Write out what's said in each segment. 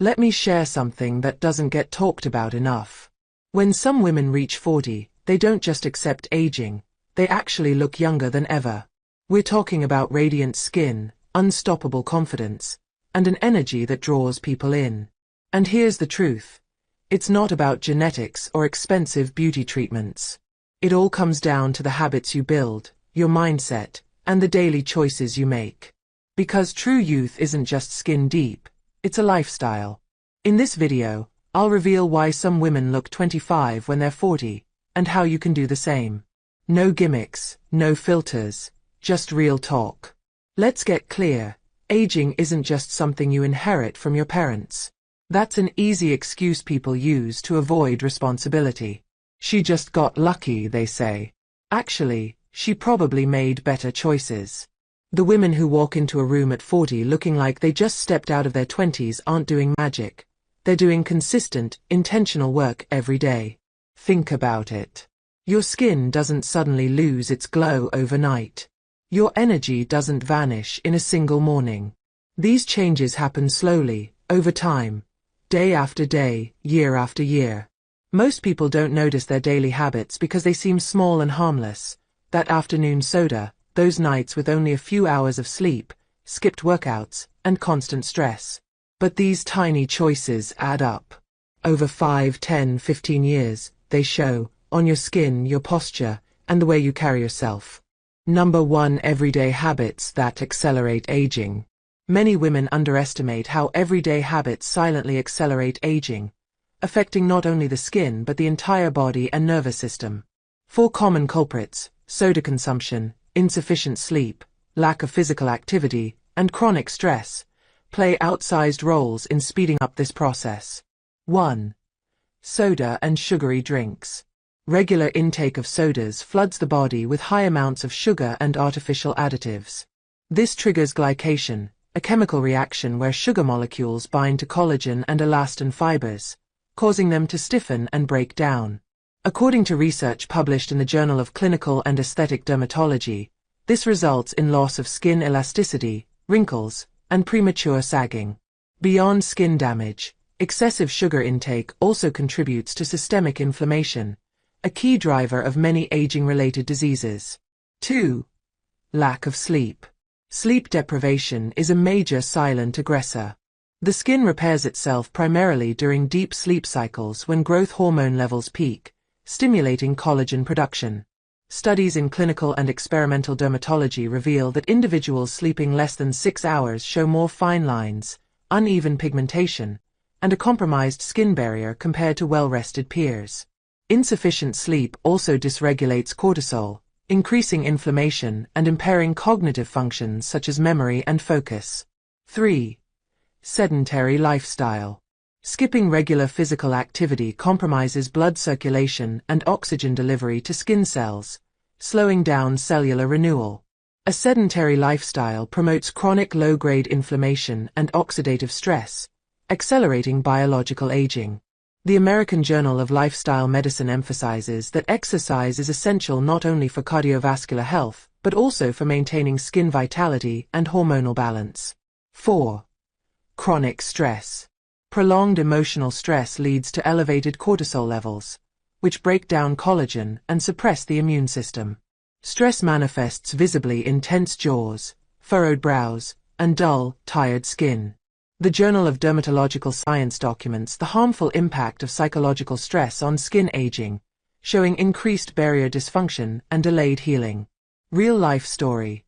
Let me share something that doesn't get talked about enough. When some women reach 40, they don't just accept aging, they actually look younger than ever. We're talking about radiant skin, unstoppable confidence, and an energy that draws people in. And here's the truth. It's not about genetics or expensive beauty treatments. It all comes down to the habits you build, your mindset, and the daily choices you make. Because true youth isn't just skin deep, it's a lifestyle. In this video, I'll reveal why some women look 25 when they're 40, and how you can do the same. No gimmicks, no filters, just real talk. Let's get clear, aging isn't just something you inherit from your parents. That's an easy excuse people use to avoid responsibility. She just got lucky, they say. Actually, she probably made better choices. The women who walk into a room at 40 looking like they just stepped out of their 20s aren't doing magic. They're doing consistent, intentional work every day. Think about it. Your skin doesn't suddenly lose its glow overnight. Your energy doesn't vanish in a single morning. These changes happen slowly, over time, day after day, year after year. Most people don't notice their daily habits because they seem small and harmless. That afternoon soda, those nights with only a few hours of sleep, skipped workouts, and constant stress. But these tiny choices add up. Over 5, 10, 15 years, they show, on your skin, your posture, and the way you carry yourself. Number 1. Everyday habits that accelerate aging. Many women underestimate how everyday habits silently accelerate aging, affecting not only the skin but the entire body and nervous system. 4 common culprits: soda consumption, insufficient sleep, lack of physical activity, and chronic stress, play outsized roles in speeding up this process. 1. Soda and sugary drinks. Regular intake of sodas floods the body with high amounts of sugar and artificial additives. This triggers glycation, a chemical reaction where sugar molecules bind to collagen and elastin fibers, causing them to stiffen and break down. According to research published in the Journal of Clinical and Aesthetic Dermatology, this results in loss of skin elasticity, wrinkles, and premature sagging. Beyond skin damage, excessive sugar intake also contributes to systemic inflammation, a key driver of many aging-related diseases. 2. Lack of sleep. Sleep deprivation is a major silent aggressor. The skin repairs itself primarily during deep sleep cycles when growth hormone levels peak, stimulating collagen production. Studies in clinical and experimental dermatology reveal that individuals sleeping less than 6 hours show more fine lines, uneven pigmentation, and a compromised skin barrier compared to well-rested peers. Insufficient sleep also dysregulates cortisol, increasing inflammation and impairing cognitive functions such as memory and focus. 3. Sedentary lifestyle. Skipping regular physical activity compromises blood circulation and oxygen delivery to skin cells, slowing down cellular renewal. A sedentary lifestyle promotes chronic low-grade inflammation and oxidative stress, accelerating biological aging. The American Journal of Lifestyle Medicine emphasizes that exercise is essential not only for cardiovascular health, but also for maintaining skin vitality and hormonal balance. 4. Chronic stress. Prolonged emotional stress leads to elevated cortisol levels, which break down collagen and suppress the immune system. Stress manifests visibly in tense jaws, furrowed brows, and dull, tired skin. The Journal of Dermatological Science documents the harmful impact of psychological stress on skin aging, showing increased barrier dysfunction and delayed healing. Real-life story.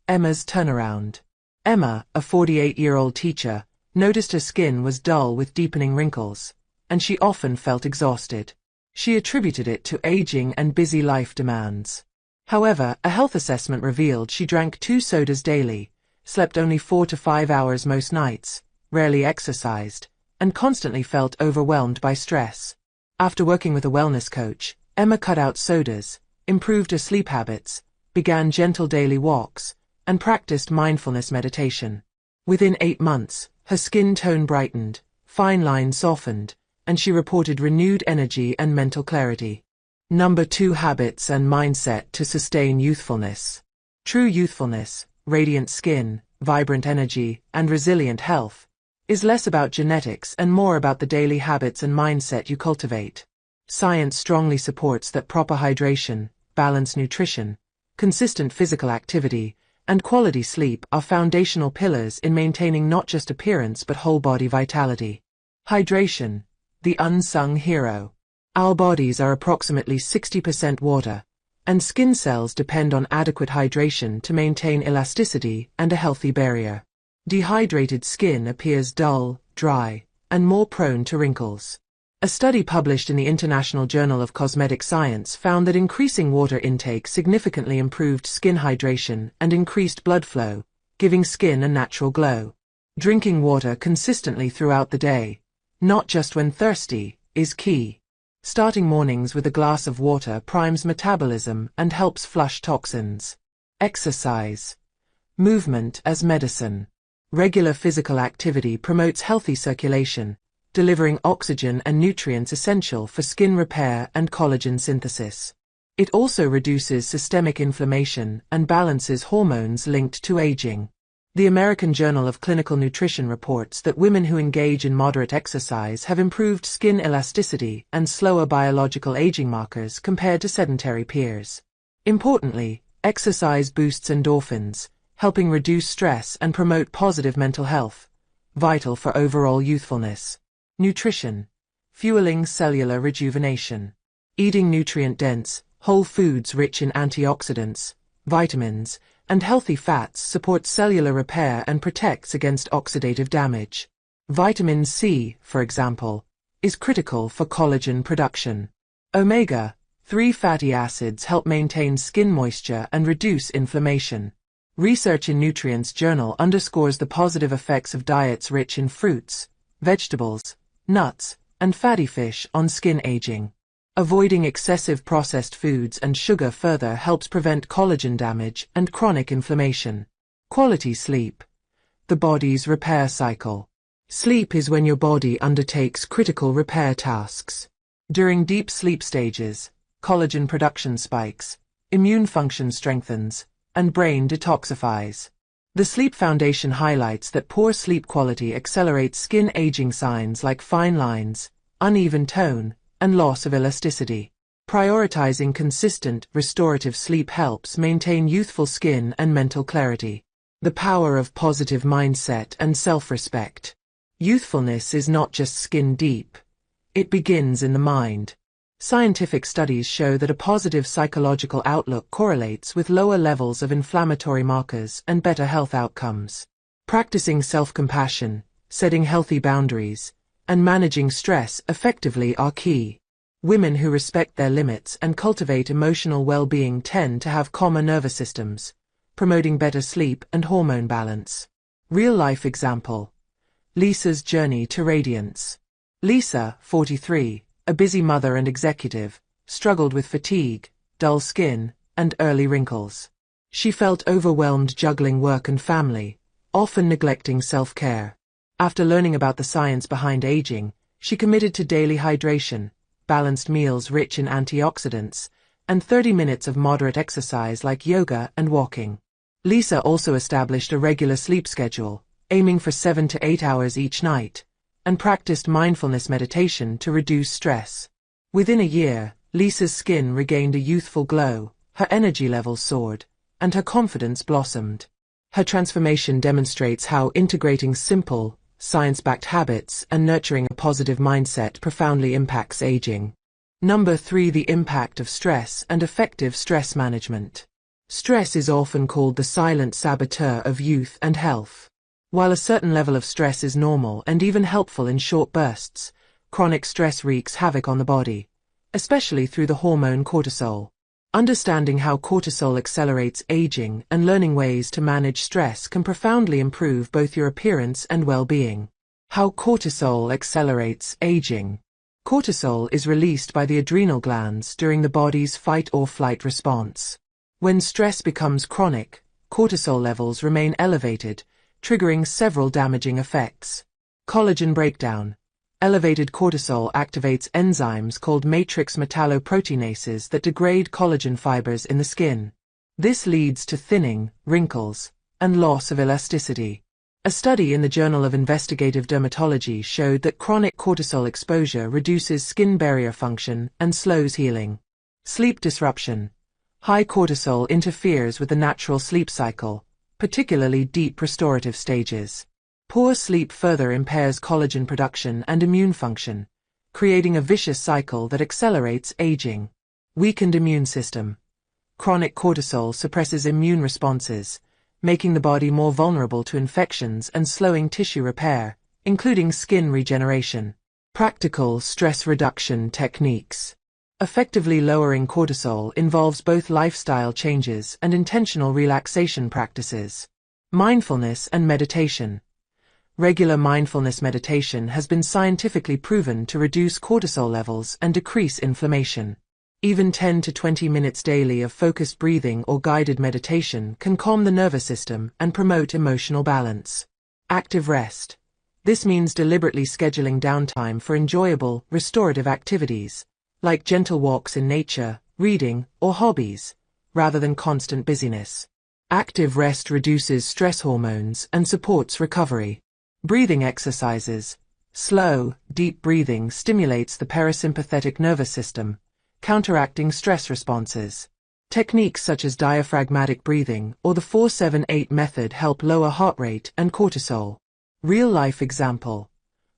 Emma's turnaround. Emma, a 48-year-old teacher, noticed her skin was dull with deepening wrinkles, and she often felt exhausted. She attributed it to aging and busy life demands. However, a health assessment revealed she drank 2 sodas daily, slept only 4 to 5 hours most nights, rarely exercised, and constantly felt overwhelmed by stress. After working with a wellness coach, Emma cut out sodas, improved her sleep habits, began gentle daily walks, and practiced mindfulness meditation. Within 8 months, her skin tone brightened, fine lines softened, and she reported renewed energy and mental clarity. Number 2. Habits and mindset to sustain youthfulness. True youthfulness, radiant skin, vibrant energy, and resilient health is less about genetics and more about the daily habits and mindset you cultivate. Science strongly supports that proper hydration, balanced nutrition, consistent physical activity, and quality sleep are foundational pillars in maintaining not just appearance but whole body vitality. Hydration, the unsung hero. Our bodies are approximately 60% water, and skin cells depend on adequate hydration to maintain elasticity and a healthy barrier. Dehydrated skin appears dull, dry, and more prone to wrinkles. A study published in the International Journal of Cosmetic Science found that increasing water intake significantly improved skin hydration and increased blood flow, giving skin a natural glow. Drinking water consistently throughout the day, not just when thirsty, is key. Starting mornings with a glass of water primes metabolism and helps flush toxins. Exercise. Movement as medicine. Regular physical activity promotes healthy circulation, delivering oxygen and nutrients essential for skin repair and collagen synthesis. It also reduces systemic inflammation and balances hormones linked to aging. The American Journal of Clinical Nutrition reports that women who engage in moderate exercise have improved skin elasticity and slower biological aging markers compared to sedentary peers. Importantly, exercise boosts endorphins, helping reduce stress and promote positive mental health, vital for overall youthfulness. Nutrition. Fueling cellular rejuvenation. Eating nutrient-dense, whole foods rich in antioxidants, vitamins, and healthy fats supports cellular repair and protects against oxidative damage. Vitamin C, for example, is critical for collagen production. Omega-3 fatty acids help maintain skin moisture and reduce inflammation. Research in Nutrients Journal underscores the positive effects of diets rich in fruits, vegetables, nuts, and fatty fish on skin aging. Avoiding excessive processed foods and sugar further helps prevent collagen damage and chronic inflammation. Quality sleep. The body's repair cycle. Sleep is when your body undertakes critical repair tasks. During deep sleep stages, collagen production spikes, immune function strengthens, and brain detoxifies. The Sleep Foundation highlights that poor sleep quality accelerates skin aging signs like fine lines, uneven tone, and loss of elasticity. Prioritizing consistent, restorative sleep helps maintain youthful skin and mental clarity. The power of positive mindset and self-respect. Youthfulness is not just skin deep. It begins in the mind. Scientific studies show that a positive psychological outlook correlates with lower levels of inflammatory markers and better health outcomes. Practicing self-compassion, setting healthy boundaries, and managing stress effectively are key. Women who respect their limits and cultivate emotional well-being tend to have calmer nervous systems, promoting better sleep and hormone balance. Real-life example. Lisa's journey to radiance. Lisa, 43, a busy mother and executive, struggled with fatigue, dull skin, and early wrinkles. She felt overwhelmed juggling work and family, often neglecting self-care. After learning about the science behind aging, she committed to daily hydration, balanced meals rich in antioxidants, and 30 minutes of moderate exercise like yoga and walking. Lisa also established a regular sleep schedule, aiming for 7 to 8 hours each night, and practiced mindfulness meditation to reduce stress. Within a year, Lisa's skin regained a youthful glow, her energy levels soared, and her confidence blossomed. Her transformation demonstrates how integrating simple, science-backed habits and nurturing a positive mindset profoundly impacts aging. Number 3. The impact of stress and effective stress management. Stress is often called the silent saboteur of youth and health. While a certain level of stress is normal and even helpful in short bursts, chronic stress wreaks havoc on the body, especially through the hormone cortisol. Understanding how cortisol accelerates aging and learning ways to manage stress can profoundly improve both your appearance and well-being. How cortisol accelerates aging. Cortisol is released by the adrenal glands during the body's fight-or-flight response. When stress becomes chronic, cortisol levels remain elevated, triggering several damaging effects. Collagen breakdown. Elevated cortisol activates enzymes called matrix metalloproteinases that degrade collagen fibers in the skin. This leads to thinning, wrinkles, and loss of elasticity. A study in the Journal of Investigative Dermatology showed that chronic cortisol exposure reduces skin barrier function and slows healing. Sleep disruption. High cortisol interferes with the natural sleep cycle, particularly deep restorative stages. Poor sleep further impairs collagen production and immune function, creating a vicious cycle that accelerates aging. Weakened immune system. Chronic cortisol suppresses immune responses, making the body more vulnerable to infections and slowing tissue repair, including skin regeneration. Practical stress reduction techniques. Effectively lowering cortisol involves both lifestyle changes and intentional relaxation practices. Mindfulness and meditation. Regular mindfulness meditation has been scientifically proven to reduce cortisol levels and decrease inflammation. Even 10 to 20 minutes daily of focused breathing or guided meditation can calm the nervous system and promote emotional balance. Active rest. This means deliberately scheduling downtime for enjoyable, restorative activities, like gentle walks in nature, reading, or hobbies, rather than constant busyness. Active rest reduces stress hormones and supports recovery. Breathing exercises. Slow, deep breathing stimulates the parasympathetic nervous system, counteracting stress responses. Techniques such as diaphragmatic breathing or the 4-7-8 method help lower heart rate and cortisol. Real-life example.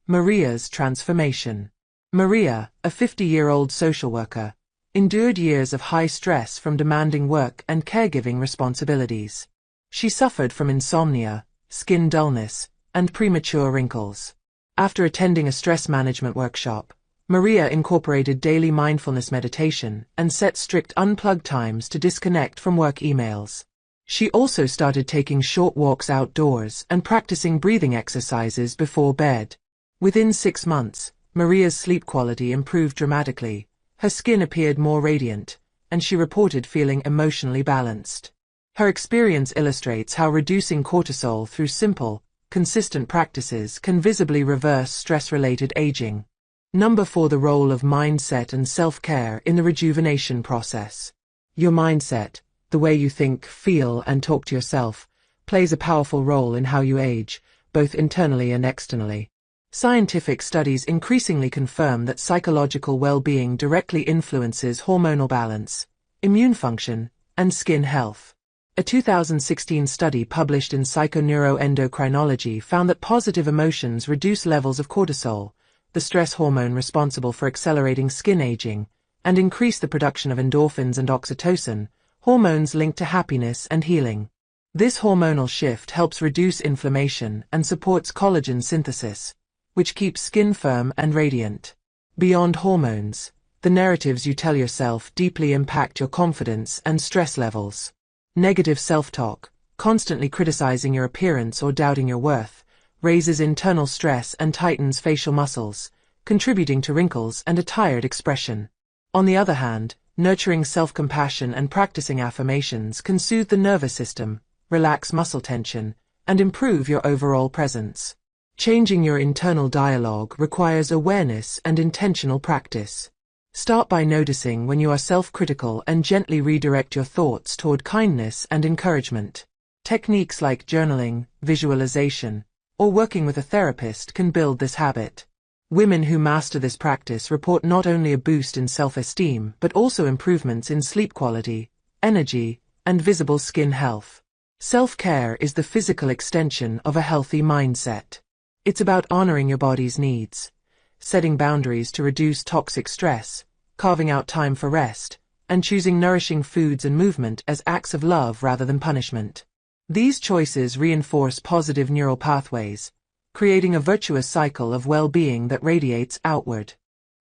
Maria's transformation. Maria, a 50-year-old social worker, endured years of high stress from demanding work and caregiving responsibilities. She suffered from insomnia, skin dullness, and premature wrinkles. After attending a stress management workshop, Maria incorporated daily mindfulness meditation and set strict unplugged times to disconnect from work emails. She also started taking short walks outdoors and practicing breathing exercises before bed. Within 6 months, Maria's sleep quality improved dramatically, her skin appeared more radiant, and she reported feeling emotionally balanced. Her experience illustrates how reducing cortisol through simple, consistent practices can visibly reverse stress-related aging. Number 4. The role of mindset and self-care in the rejuvenation process. Your mindset, the way you think, feel, and talk to yourself, plays a powerful role in how you age, both internally and externally. Scientific studies increasingly confirm that psychological well-being directly influences hormonal balance, immune function, and skin health. A 2016 study published in Psychoneuroendocrinology found that positive emotions reduce levels of cortisol, the stress hormone responsible for accelerating skin aging, and increase the production of endorphins and oxytocin, hormones linked to happiness and healing. This hormonal shift helps reduce inflammation and supports collagen synthesis, which keeps skin firm and radiant. Beyond hormones, the narratives you tell yourself deeply impact your confidence and stress levels. Negative self-talk, constantly criticizing your appearance or doubting your worth, raises internal stress and tightens facial muscles, contributing to wrinkles and a tired expression. On the other hand, nurturing self-compassion and practicing affirmations can soothe the nervous system, relax muscle tension, and improve your overall presence. Changing your internal dialogue requires awareness and intentional practice. Start by noticing when you are self-critical and gently redirect your thoughts toward kindness and encouragement. Techniques like journaling, visualization, or working with a therapist can build this habit. Women who master this practice report not only a boost in self-esteem but also improvements in sleep quality, energy, and visible skin health. Self-care is the physical extension of a healthy mindset. It's about honoring your body's needs, setting boundaries to reduce toxic stress, carving out time for rest, and choosing nourishing foods and movement as acts of love rather than punishment. These choices reinforce positive neural pathways, creating a virtuous cycle of well-being that radiates outward.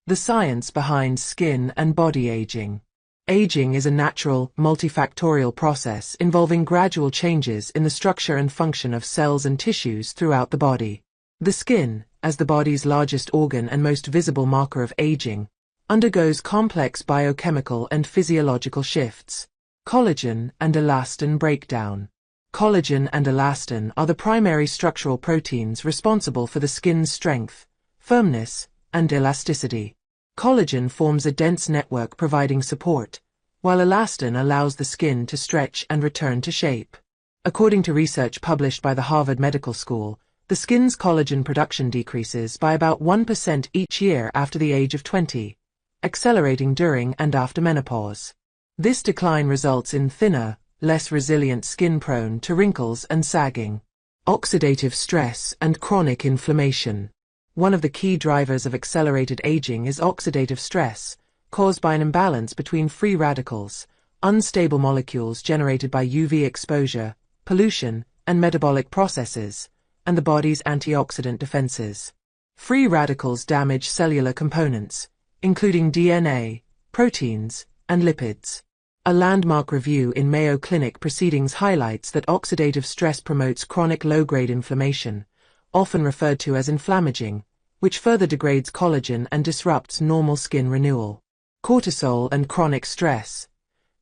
The science behind skin and body aging. Aging is a natural, multifactorial process involving gradual changes in the structure and function of cells and tissues throughout the body. The skin, as the body's largest organ and most visible marker of aging, undergoes complex biochemical and physiological shifts. Collagen and elastin breakdown. Collagen and elastin are the primary structural proteins responsible for the skin's strength, firmness, and elasticity. Collagen forms a dense network providing support, while elastin allows the skin to stretch and return to shape. According to research published by the Harvard Medical School, the skin's collagen production decreases by about 1% each year after the age of 20, accelerating during and after menopause. This decline results in thinner, less resilient skin prone to wrinkles and sagging. Oxidative stress and chronic inflammation. One of the key drivers of accelerated aging is oxidative stress, caused by an imbalance between free radicals, unstable molecules generated by UV exposure, pollution, and metabolic processes, and the body's antioxidant defenses. Free radicals damage cellular components, including DNA, proteins, and lipids. A landmark review in Mayo Clinic proceedings highlights that oxidative stress promotes chronic low-grade inflammation, often referred to as inflammaging, which further degrades collagen and disrupts normal skin renewal. Cortisol and chronic stress.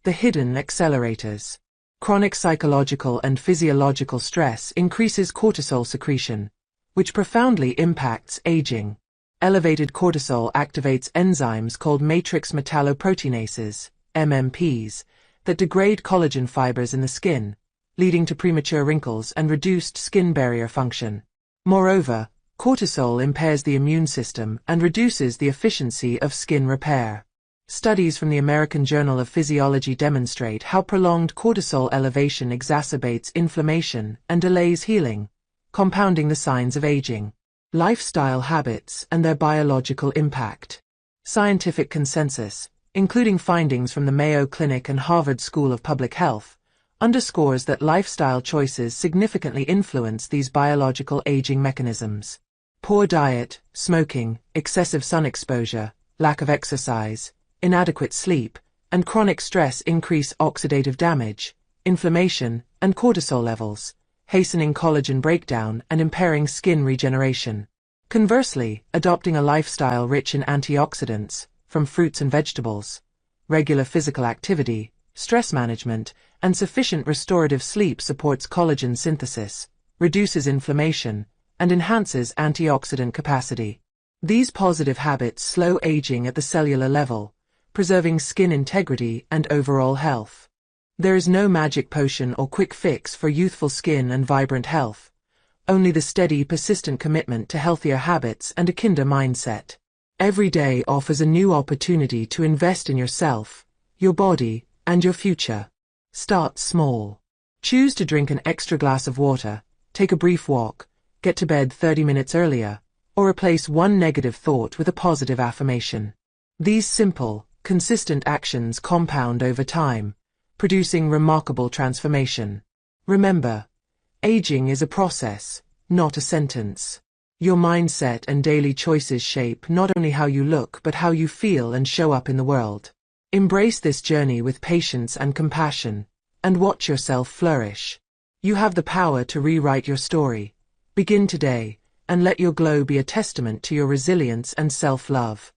The hidden accelerators. Chronic psychological and physiological stress increases cortisol secretion, which profoundly impacts aging. Elevated cortisol activates enzymes called matrix metalloproteinases, MMPs, that degrade collagen fibers in the skin, leading to premature wrinkles and reduced skin barrier function. Moreover, cortisol impairs the immune system and reduces the efficiency of skin repair. Studies from the American Journal of Physiology demonstrate how prolonged cortisol elevation exacerbates inflammation and delays healing, compounding the signs of aging. Lifestyle habits and their biological impact. Scientific consensus, including findings from the Mayo Clinic and Harvard School of Public Health, underscores that lifestyle choices significantly influence these biological aging mechanisms. Poor diet, smoking, excessive sun exposure, lack of exercise, inadequate sleep, and chronic stress increase oxidative damage, inflammation, and cortisol levels, hastening collagen breakdown and impairing skin regeneration. Conversely, adopting a lifestyle rich in antioxidants, from fruits and vegetables, regular physical activity, stress management, and sufficient restorative sleep supports collagen synthesis, reduces inflammation, and enhances antioxidant capacity. These positive habits slow aging at the cellular level, preserving skin integrity and overall health. There is no magic potion or quick fix for youthful skin and vibrant health, only the steady, persistent commitment to healthier habits and a kinder mindset. Every day offers a new opportunity to invest in yourself, your body, and your future. Start small. Choose to drink an extra glass of water, take a brief walk, get to bed 30 minutes earlier, or replace one negative thought with a positive affirmation. These simple, consistent actions compound over time, producing remarkable transformation. Remember, aging is a process, not a sentence. Your mindset and daily choices shape not only how you look but how you feel and show up in the world. Embrace this journey with patience and compassion, and watch yourself flourish. You have the power to rewrite your story. Begin today, and let your glow be a testament to your resilience and self-love.